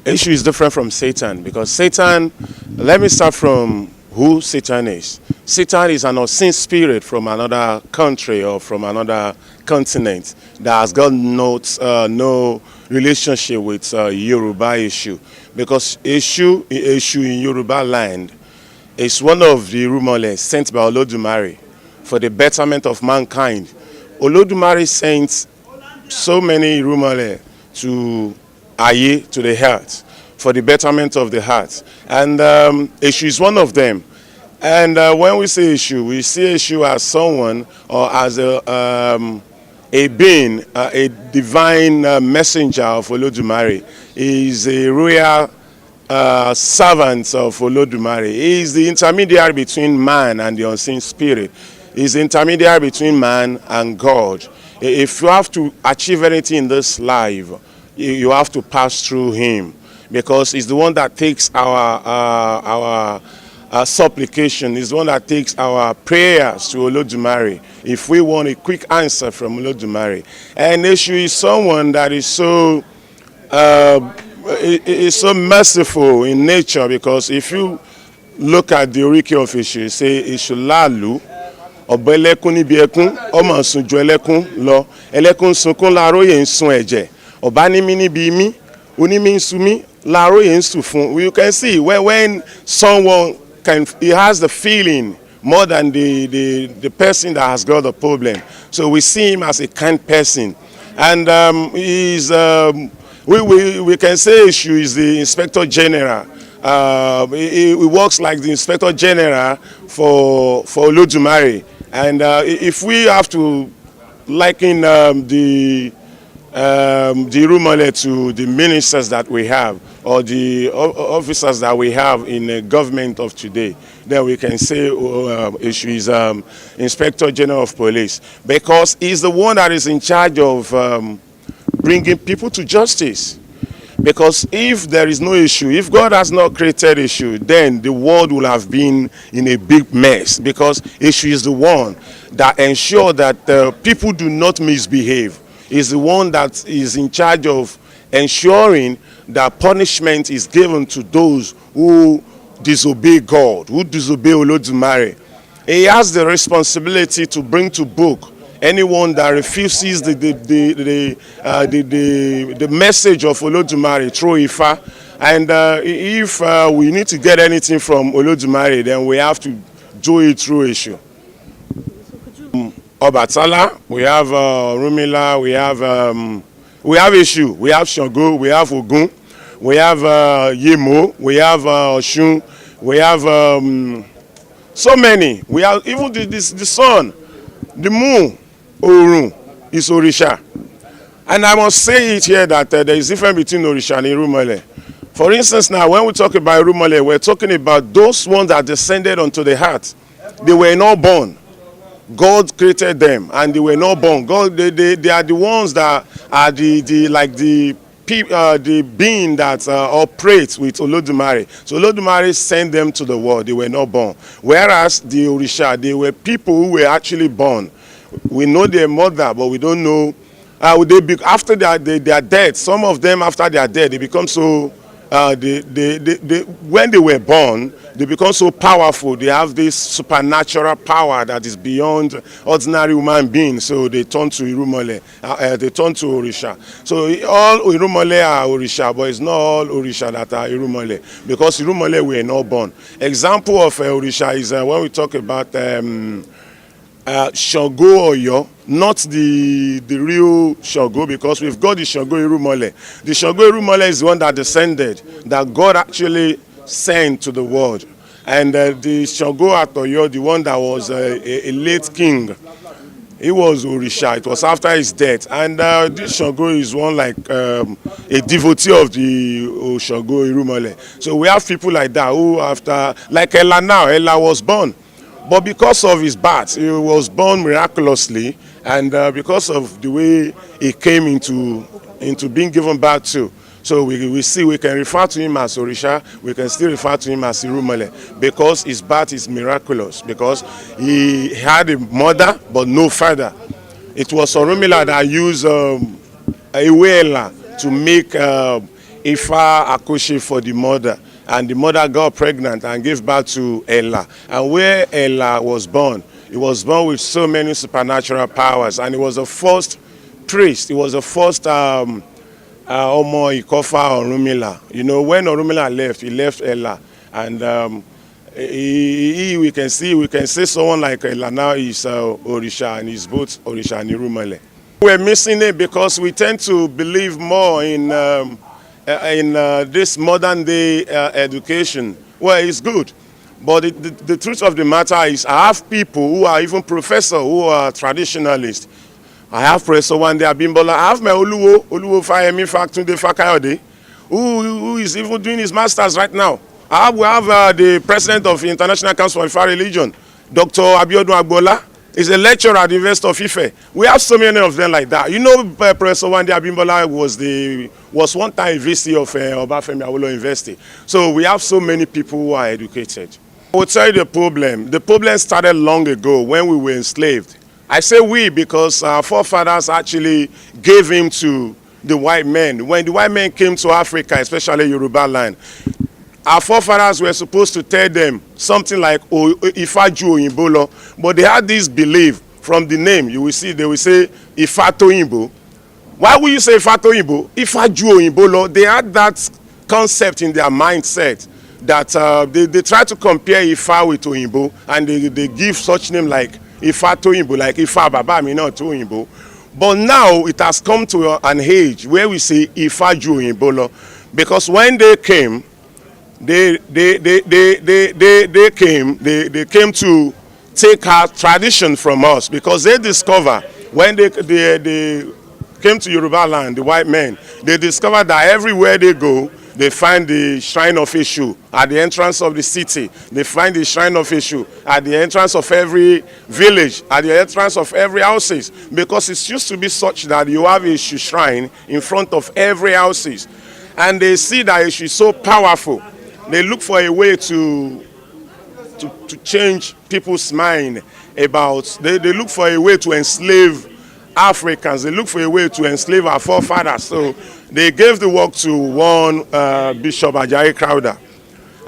Issue is different from Satan because Satan, let me start from who Satan is. Satan is an unseen spirit from another country or from another continent that has got no relationship with Yoruba issue, because issue in Yoruba land is one of the rumors sent by Olodumare for the betterment of mankind. Olodumare sent so many rumors to Aye, to the heart, for the betterment of the heart. And Eshu is one of them. And when we say Eshu, we see Eshu as someone or as a being, a divine messenger of Olodumare. He is a royal servant of Olodumare. He is the intermediary between man and the unseen spirit. He is the intermediary between man and God. If you have to achieve anything in this life, you have to pass through him, because he's the one that takes our supplication. He's the one that takes our prayers to Olodumare if we want a quick answer from Olodumare. And Eshu is someone that is so merciful in nature, because if you look at the Oriki of Eshu, say Eshu Lalu ọ̀bọ ẹlẹ́kún níbi ẹkún ọmọ sùn ju ẹlẹ́kún lọ, ẹlẹ́kún sunkún láàróyè ń sun ẹ̀jẹ̀, ọba nímí níbi imí onímí ń sunmí láàróyè ń sùn fún. You can see when someone he has the feeling more than the person that has got the problem. So we see him as a kind person, and we can say Eshu is the Inspector General. He works like the Inspector General for Olodumare. And if we have to liken the Irumole to the ministers that we have, or the officers that we have in the government of today, then we can say Eshu is Inspector General of Police, because he's the one that is in charge of bringing people to justice. Because if there is no issue, if God has not created issue, then the world will have been in a big mess. Because issue is the one that ensures that people do not misbehave. Is the one that is in charge of ensuring that punishment is given to those who disobey God, who disobey Olodumare. He has the responsibility to bring to book anyone that refuses the message of Olodumare through Ifa. And if we need to get anything from Olodumare, then we have to do it through Eshu. Obatala, we have Rumila, we have Eshu, we have Shango, we have Ogun, we have Yemo, we have Oshun, we have so many. We have even the sun, the moon, Orun is Orisha. And I must say it here that there is a difference between Orisha and Irumole. For instance, now when we talk about Irumole, we're talking about those ones that descended onto the heart. They were not born. God created them and they were not born. God, they are the ones that are the being that operates with Olodumare. So Olodumare sent them to the world. They were not born. Whereas the Orisha, they were people who were actually born. We know their mother, but we don't know after their death. Some of them, after their death, they become so. When they were born, they become so powerful. They have this supernatural power that is beyond ordinary human beings. So they turn to Irumole. They turn to Orisha. So all Irumole are Orisha, but it's not all Orisha that are Irumole, because Irumole were not born. Example of Orisha is when we talk about Shango Oyo, not the real Shango, because we've got the Shango Irumole. The Shango Irumole is the one that descended, that God actually sent to the world. And the Shango at Oyo, the one that was a late king, he was Orisha. It was after his death. And this Shango is one like a devotee of the Shango Irumole. So we have people like that who after, like Ella now, Ella was born. But because of his birth, he was born miraculously, and because of the way he came into being given birth to. So we can refer to him as Orisha, we can still refer to him as Irumole, because his birth is miraculous, because he had a mother but no father. It was Orumila that used Ewela to make Ifa Akoshi for the mother, and the mother got pregnant and gave birth to Ella. And where Ella was born, he was born with so many supernatural powers, and he was the first priest. He was the first Omo Ikofa Orunmila. You know, when Orunmila left, he left Ella, and we can see someone like Ella now is Orisa, and he's both Orisa and Irumale. We're missing it because we tend to believe more in this modern day education. Well, it's good, but the truth of the matter is I have people who are even professors who are traditionalists. I have Professor Wande Abimbola. I have my Oluwo Fayemi Fatunde Fakayode, who is even doing his masters right now. We have the president of the International Council for Ifa Religion, Dr. Abiodun Agbola, is a lecturer at the University of Ife. We have so many of them like that. You know, Professor Wande Abimbola was one time VC of Obafemi Awolowo University. So we have so many people who are educated. I will tell you the problem. The problem started long ago when we were enslaved. I say we because our forefathers actually gave him to the white men. When the white men came to Africa, especially Yoruba land, our forefathers were supposed to tell them something like Ifaju Oyimbolo, but they had this belief from the name. You will see, they will say Ifato Oyinbo. Why will you say Ifato Oyinbo? Ifaju Oyimbolo, they had that concept in their mindset that they try to compare Ifa with Oyinbo, and they give such name like Ifato Oyinbo, like Ifa Baba mi not Oyinbo. But now it has come to an age where we say Ifaju Oyimbolo, because when they came, they came to take our tradition from us, because they discover when they came to Yoruba land, the white men, they discovered that everywhere they go, they find the shrine of Esu at the entrance of the city. They find the shrine of Esu at the entrance of every village, at the entrance of every houses, because it used to be such that you have Esu shrine in front of every houses, and they see that Esu is so powerful. They look for a way to change people's mind about, they look for a way to enslave Africans. They look for a way to enslave our forefathers. So they gave the work to one Bishop Ajayi Crowther.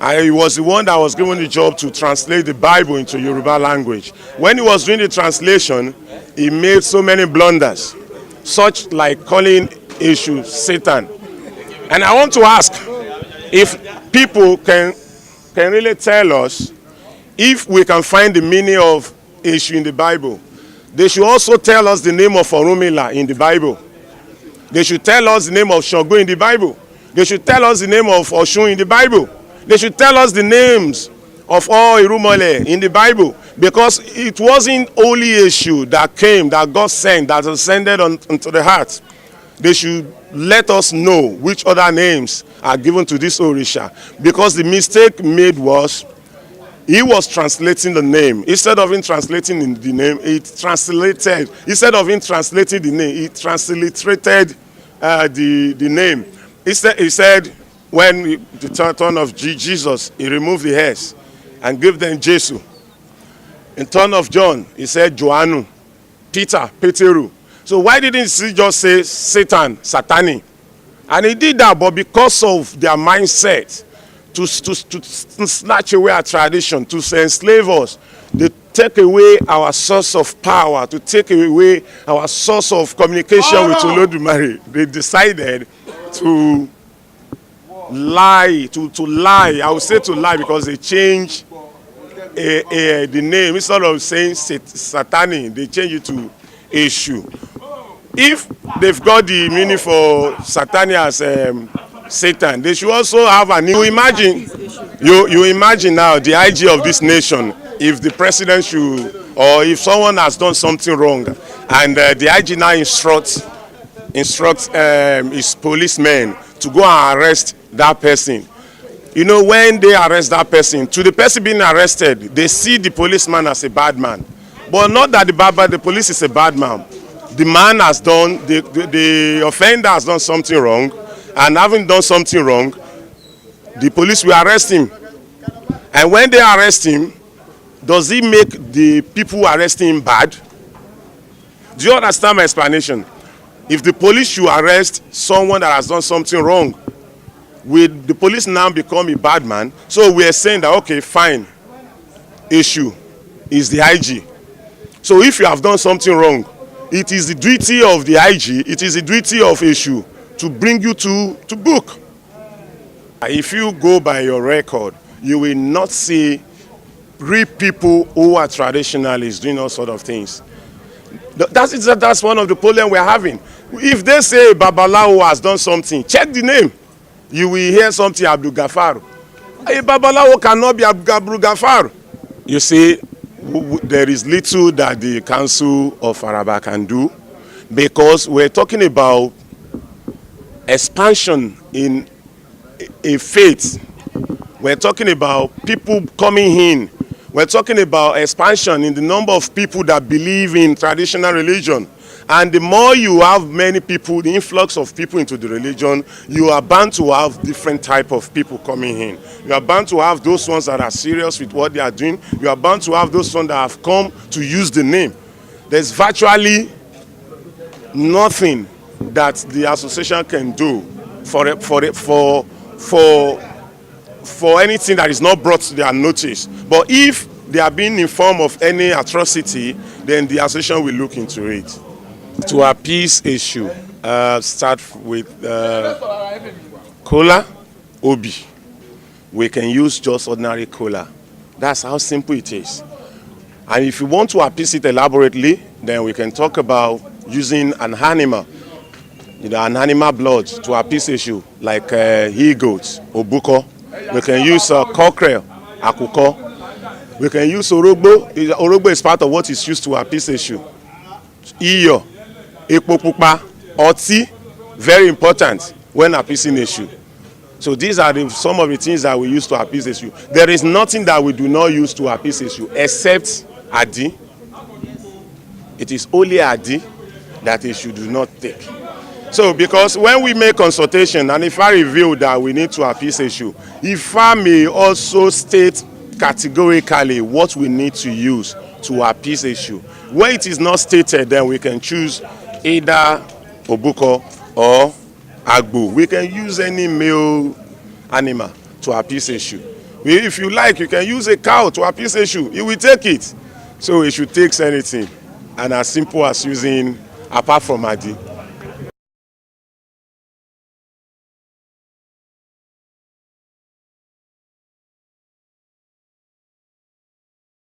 And he was the one that was given the job to translate the Bible into Yoruba language. When he was doing the translation, he made so many blunders, such like calling Esu Satan. And I want to ask if people can really tell us if we can find the meaning of Esu in the Bible. They should also tell us the name of Orunmila in the Bible. They should tell us the name of Shango in the Bible. They should tell us the name of Oshun in the Bible. They should tell us the names of all Irumole in the Bible, because it wasn't only Esu that came, that God sent, that ascended onto the heart. They should let us know which other names are given to this Orisa, because the mistake made was he was translating the name. Instead of him translating the name, instead of him translating the name, he transliterated the name. He said when the turn of Jesus, he removed the S and gave them Jesu. In turn of John, he said Joannu, Peter, Peteru. So why didn't he just say Satan, Satani? And he did that, but because of their mindset, to snatch away our tradition, to enslave us, they take away our source of power, to take away our source of communication with Olodumare. They decided to lie, to lie. I would say to lie, because they changed the name. Instead of saying Satani, they changed it to Esu. If they've got the meaning for Satani as Satan, they should also have a new. You imagine now the IG of this nation, if the president should, or if someone has done something wrong, and the IG now instructs his policemen to go and arrest that person. You know, when they arrest that person, to the person being arrested, they see the policeman as a bad man. But not that the police is a bad man. The man has done, the offender has done something wrong, and having done something wrong, the police will arrest him. And when they arrest him, does it make the people arresting him bad? Do you understand my explanation? If the police should arrest someone that has done something wrong, Will the police now become a bad man? So we are saying that, okay, fine, Esu is the IG. So if you have done something wrong, it is the duty of the IG, it is the duty of Esu to bring you to book. If you go by your record, you will not see real people who are traditionalists doing all sort of things. That's one of the problems we're having. If they say Babalawo has done something, check the name. You will hear something Abdul Gafar. A Babalawo cannot be Abdul Gafar. You see, there is little that the Council of Araba can do, because we're talking about expansion in a faith. We're talking about people coming in. We're talking about expansion in the number of people that believe in traditional religion. And the more you have many people, the influx of people into the religion, you are bound to have different type of people coming in. You are bound to have those ones that are serious with what they are doing. You are bound to have those ones that have come to use the name. There's virtually nothing that the association can do for anything that is not brought to their notice. But if they are being informed of any atrocity, then the association will look into it. To appease Esu, start with cola, obi. We can use just ordinary cola. That's how simple it is. And if you want to appease it elaborately, then we can talk about using an animal, an animal blood to appease Esu, like he-goat, obuko. We can use cockerel, akuko. We can use orogbo. Orogbo is part of what is used to appease Esu. Iyo, epo pupa, oti, very important when appeasing Esu. So these are some of the things that we use to appease Esu. There is nothing that we do not use to appease Esu except adi. It is only adi that Esu do not take. So, because when we make consultation, and if I reveal that we need to appease Esu, if I may also state categorically what we need to use to appease Esu. When it is not stated, then we can choose either obuko or agbo. We can use any male animal to appease Esu. If you like, you can use a cow to appease Esu. He will take it. So Esu takes anything, and as simple as using, apart from adi,